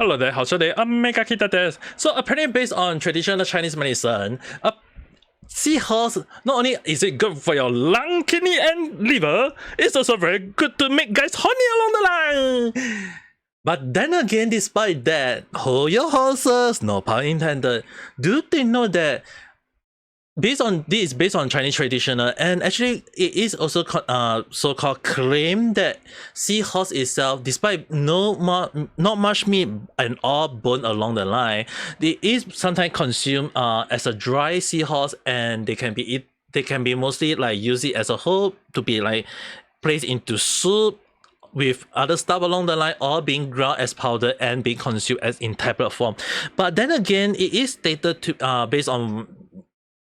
Hello there, how's your day? Ame Gakita desu. So apparently based on traditional Chinese medicine, a seahorse, not only is it good for your lung, kidney and liver, it's also very good to make guys horny along the line. But then again, despite that, hold your horses, no pun intended. Do they know that based on Chinese traditional, and actually it is also so-called claim that seahorse itself, despite not much meat and all bone along the line, it is sometimes consumed as a dry seahorse, and they can be mostly like use it as a whole to be like placed into soup with other stuff along the line, or being ground as powder and being consumed as in tablet form. But then again, it is stated to based on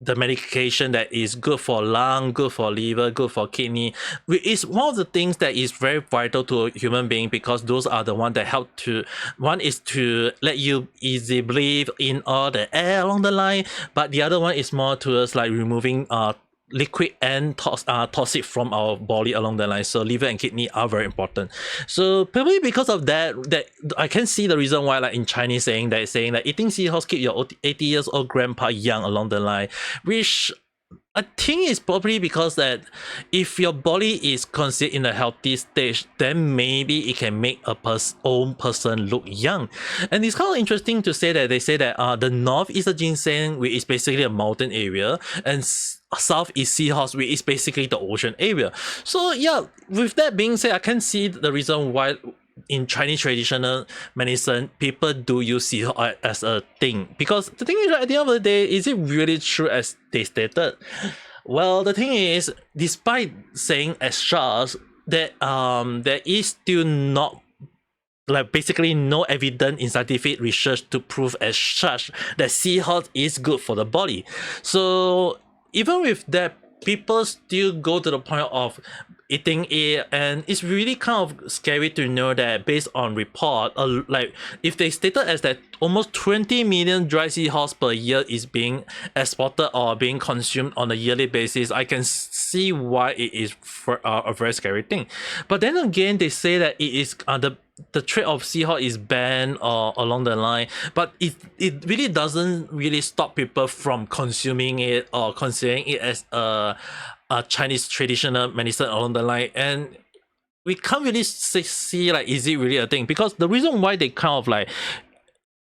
the medication that is good for lung, good for liver, good for kidney, which is one of the things that is very vital to a human being, because those are the one that help to, one is to let you easily breathe in all the air along the line, but the other one is more towards like removing liquid and toxic from our body along the line. So liver and kidney are very important. So probably because of that I can see the reason why, like in Chinese saying that eating seahorse keep your 80 years old grandpa young along the line, which I think it's probably because that if your body is considered in a healthy stage, then maybe it can make a old person look young. And it's kind of interesting to say that they say that the north is a ginseng, which is basically a mountain area, and south is seahorse, which is basically the ocean area. So yeah, with that being said, I can see the reason why in Chinese traditional medicine, people do use seahorse as a thing. Because the thing is, at the end of the day, is it really true as they stated? Well, the thing is, despite saying as such, that there is still not, like, basically no evidence in scientific research to prove as such that seahorse is good for the body. So even with that, people still go to the point of eating it, and it's really kind of scary to know that based on report, like if they stated as that almost 20 million dry seahorse per year is being exported or being consumed on a yearly basis, I can see why it is a very scary thing. But then again, they say that it is the trade of seahorse is banned or along the line, but it really doesn't really stop people from consuming it or considering it as a Chinese traditional medicine along the line. And we can't really see like, is it really a thing? Because the reason why they kind of like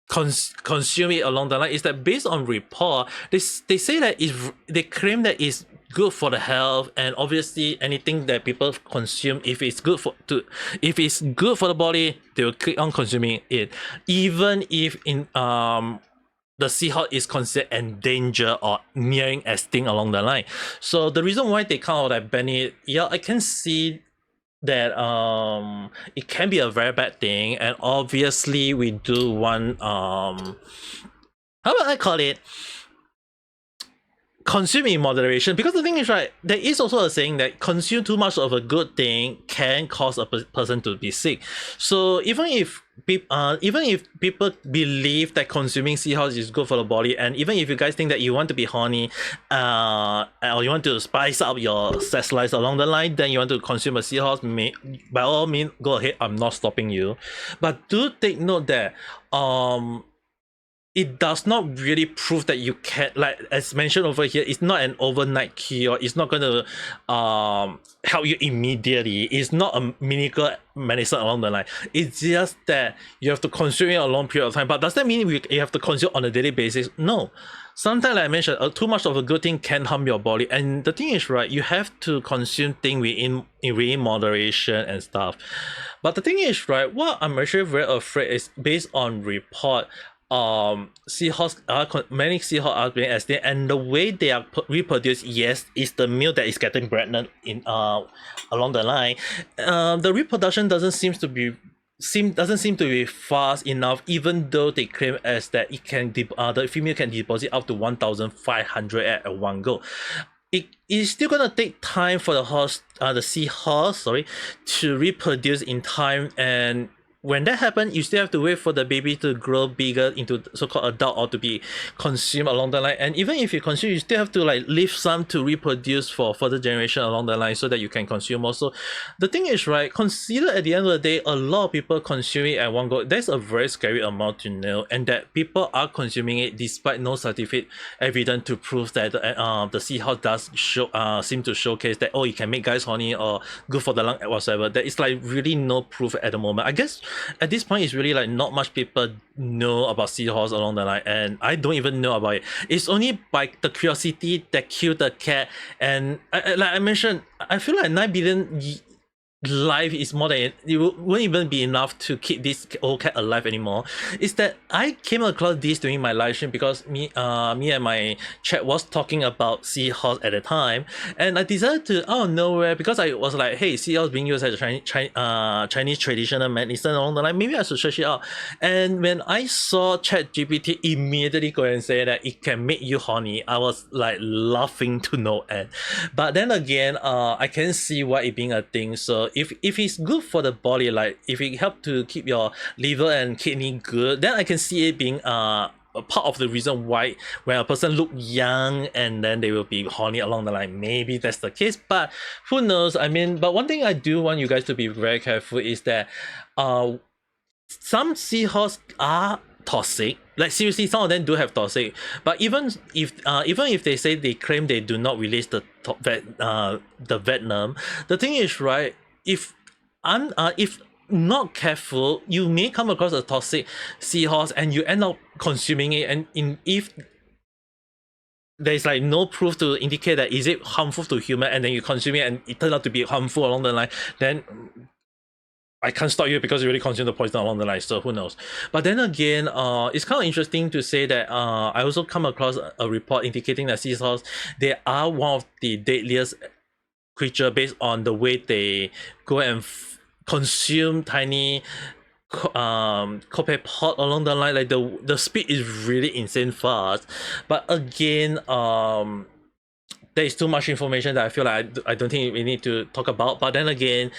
consume it along the line is that based on report, they say that if they claim that it's good for the health, and obviously anything that people consume, if it's good for the body, they will keep on consuming it, even if in the seahorse is considered endangered or nearing extinct along the line. So the reason why they kind of like ban it, yeah, I can see that it can be a very bad thing. And obviously we do want how would I call it, consume in moderation. Because the thing is, right, there is also a saying that consume too much of a good thing can cause a person to be sick. So even if people believe that consuming seahorse is good for the body, and even if you guys think that you want to be horny, or you want to spice up your sex life along the line, then you want to consume a seahorse, by all means go ahead, I'm not stopping you. But do take note that it does not really prove that you can, like as mentioned over here, it's not an overnight cure. It's not going to help you immediately. It's not a miracle medicine along the line. It's just that you have to consume it a long period of time. But does that mean you have to consume on a daily basis? No. Sometimes, like I mentioned, too much of a good thing can harm your body. And the thing is, right, you have to consume things within moderation and stuff. But the thing is, right, what I'm actually very afraid is based on report, seahorse many seahorse are being extinct, and the way they are reproduced, yes, is the male that is getting pregnant in along the line. The reproduction doesn't seem to be fast enough, even though they claim as that it can the female can deposit up to 1,500 at one go. It is still gonna take time for the seahorse, to reproduce in time, and when that happens, you still have to wait for the baby to grow bigger into so-called adult or to be consumed along the line. And even if you consume, you still have to like leave some to reproduce for further generation along the line so that you can consume also. The thing is, right, consider at the end of the day, a lot of people consume it at one go. That's a very scary amount to know, and that people are consuming it despite no scientific evidence to prove that the seahorse does show seem to showcase that, oh, it can make guys horny or good for the lung whatsoever. There is like really no proof at the moment. I guess at this point it's really like not much people know about seahorse along the line, and I don't even know about it. It's only by the curiosity that killed the cat. And like I mentioned, I feel like 9 billion life is more than it won't even be enough to keep this old cat alive anymore. Is that I came across this during my live stream because me and my chat was talking about seahorse at the time, and I decided to out of nowhere, because I was like, hey, seahorse being used as a Chinese traditional medicine along the line, maybe I should search it out. And when I saw ChatGPT immediately go and say that it can make you horny, I was like laughing to no end. But then again, I can see why it being a thing. So if it's good for the body, like if it help to keep your liver and kidney good, then I can see it being a part of the reason why when a person look young and then they will be horny along the line. Maybe that's the case, but who knows? I mean, but one thing I do want you guys to be very careful is that some seahorse are toxic. Like seriously, some of them do have toxic. But even if they say they claim they do not release the venom, the thing is, right, if not careful, you may come across a toxic seahorse and you end up consuming it. And if there's like no proof to indicate that is it harmful to human, and then you consume it and it turns out to be harmful along the line, then I can't stop you because you really consume the poison along the line, so who knows. But then again, it's kind of interesting to say that I also come across a report indicating that seahorses, they are one of the deadliest creature based on the way they go and consume tiny copepod along the line. Like the speed is really insane fast. But again, there is too much information that I feel like I don't think we need to talk about. But then again,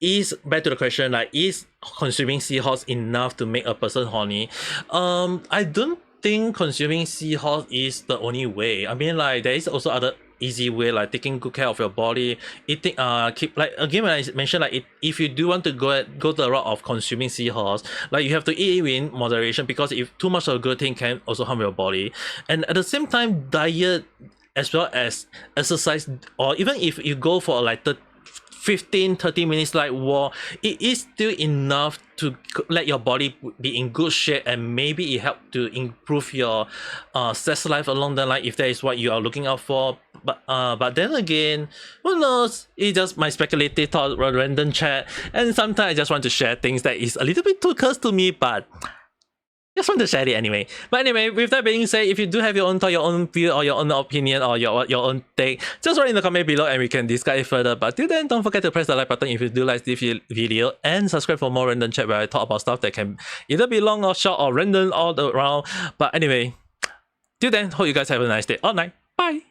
is back to the question, like, is consuming seahorse enough to make a person horny? I don't think consuming seahorse is the only way. I mean, like, there is also other easy way, like taking good care of your body, eating keep, like again when I mentioned, like if you do want to go the route of consuming seahorse, like you have to eat it in moderation, because if too much of a good thing can also harm your body. And at the same time, diet as well as exercise, or even if you go for like 15-30 minutes like walk, it is still enough to let your body be in good shape, and maybe it help to improve your sex life along the line if that is what you are looking out for. But then again, who knows? It's just my speculative thought, random chat, and sometimes I just want to share things that is a little bit too close to me, but just want to share it anyway. But anyway, with that being said, if you do have your own thought, your own view, or your own opinion, or your own take, just write in the comment below and we can discuss it further. But till then, don't forget to press the like button if you do like this video, and subscribe for more random chat where I talk about stuff that can either be long or short or random all around. But anyway, till then, hope you guys have a nice day or night. Bye!